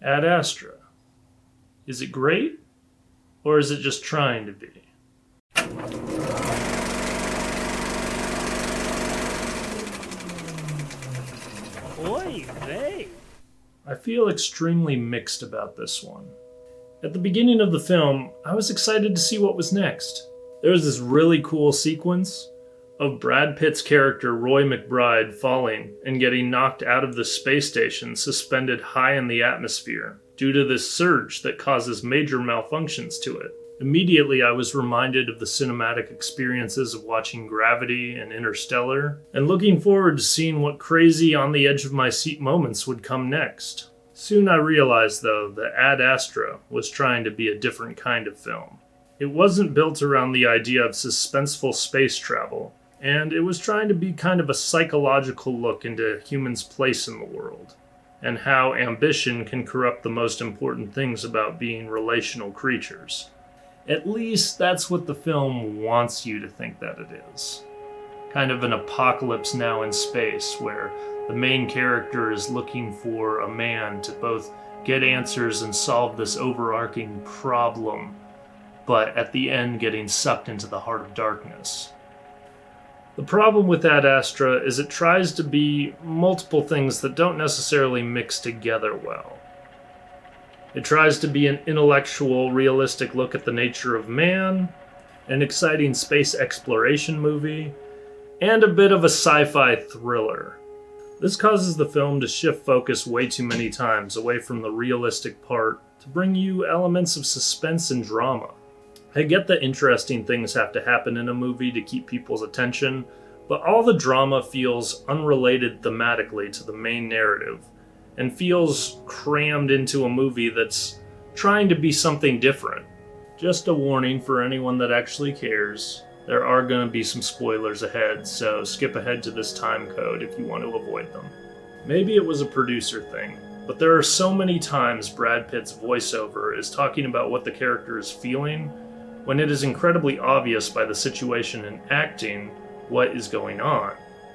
Ad Astra. Is it great? Or is it just trying to be? Oy vey. I feel extremely mixed about this one. At the beginning of the film, I was excited to see what was next. There was this really cool sequence of Brad Pitt's character Roy McBride falling and getting knocked out of the space station suspended high in the atmosphere due to this surge that causes major malfunctions to it. Immediately, I was reminded of the cinematic experiences of watching Gravity and Interstellar, and looking forward to seeing what crazy on the edge of my seat moments would come next. Soon I realized, though, that Ad Astra was trying to be a different kind of film. It wasn't built around the idea of suspenseful space travel, and it was trying to be kind of a psychological look into humans' place in the world, and how ambition can corrupt the most important things about being relational creatures. At least that's what the film wants you to think that it is. Kind of an apocalypse now in space, where the main character is looking for a man to both get answers and solve this overarching problem, but at the end getting sucked into the heart of darkness. The problem with Ad Astra is it tries to be multiple things that don't necessarily mix together well. It tries to be an intellectual, realistic look at the nature of man, an exciting space exploration movie, and a bit of a sci-fi thriller. This causes the film to shift focus way too many times away from the realistic part to bring you elements of suspense and drama. I get that interesting things have to happen in a movie to keep people's attention, but all the drama feels unrelated thematically to the main narrative, and feels crammed into a movie that's trying to be something different. Just a warning for anyone that actually cares. There are going to be some spoilers ahead, so skip ahead to this time code if you want to avoid them. Maybe it was a producer thing, but there are so many times Brad Pitt's voiceover is talking about what the character is feeling, when it is incredibly obvious by the situation and acting what is going on.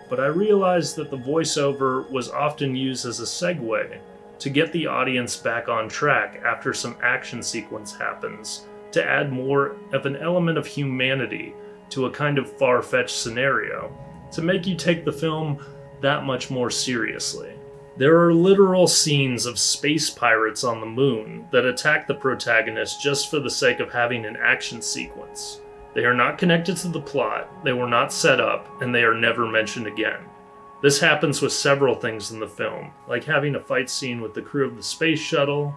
But I realized that the voiceover was often used as a segue to get the audience back on track after some action sequence happens, to add more of an element of humanity to a kind of far-fetched scenario, to make you take the film that much more seriously. There are literal scenes of space pirates on the moon that attack the protagonist just for the sake of having an action sequence. They are not connected to the plot, they were not set up, and they are never mentioned again. This happens with several things in the film, like having a fight scene with the crew of the space shuttle,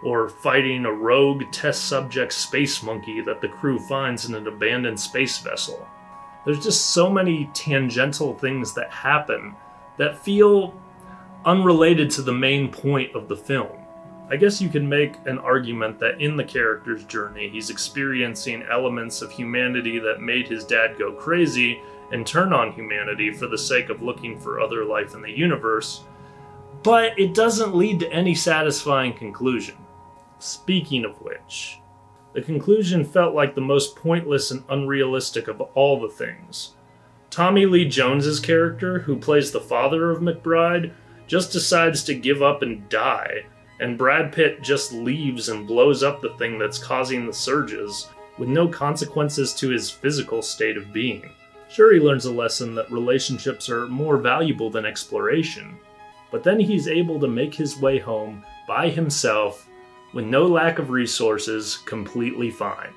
or fighting a rogue test subject space monkey that the crew finds in an abandoned space vessel. There's just so many tangential things that happen that feel unrelated to the main point of the film. I guess you can make an argument that in the character's journey, he's experiencing elements of humanity that made his dad go crazy and turn on humanity for the sake of looking for other life in the universe, but it doesn't lead to any satisfying conclusion. Speaking of which, the conclusion felt like the most pointless and unrealistic of all the things. Tommy Lee Jones's character, who plays the father of McBride, just decides to give up and die, and Brad Pitt just leaves and blows up the thing that's causing the surges, with no consequences to his physical state of being. Sure, he learns a lesson that relationships are more valuable than exploration, but then he's able to make his way home by himself, with no lack of resources, completely fine.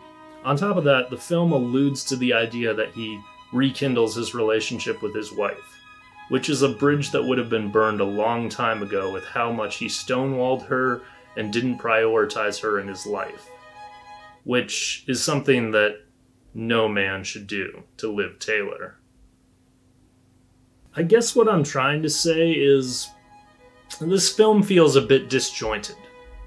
On top of that, the film alludes to the idea that he rekindles his relationship with his wife, which is a bridge that would have been burned a long time ago with how much he stonewalled her and didn't prioritize her in his life, which is something that no man should do to Liv Taylor. I guess what I'm trying to say is this film feels a bit disjointed.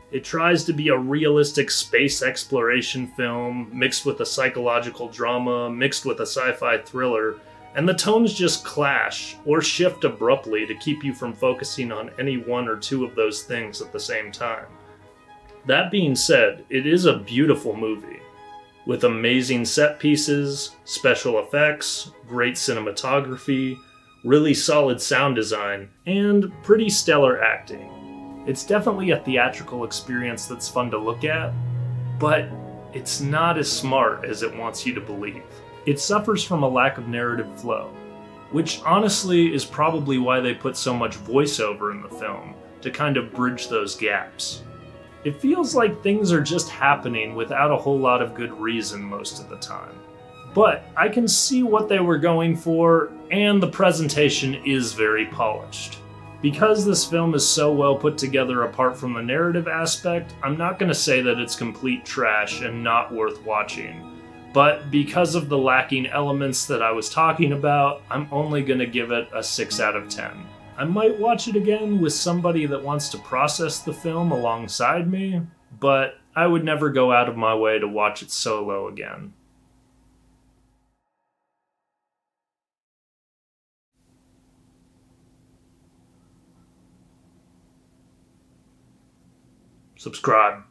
It tries to be a realistic space exploration film mixed with a psychological drama, mixed with a sci-fi thriller, and the tones just clash or shift abruptly to keep you from focusing on any one or two of those things at the same time. That being said, it is a beautiful movie, with amazing set pieces, special effects, great cinematography, really solid sound design, and pretty stellar acting. It's definitely a theatrical experience that's fun to look at, but it's not as smart as it wants you to believe. It suffers from a lack of narrative flow, which honestly is probably why they put so much voiceover in the film, to kind of bridge those gaps. It feels like things are just happening without a whole lot of good reason most of the time. But I can see what they were going for, and the presentation is very polished. Because this film is so well put together apart from the narrative aspect, I'm not going to say that it's complete trash and not worth watching. But because of the lacking elements that I was talking about, I'm only going to give it a 6 out of 10. I might watch it again with somebody that wants to process the film alongside me, but I would never go out of my way to watch it solo again. Subscribe.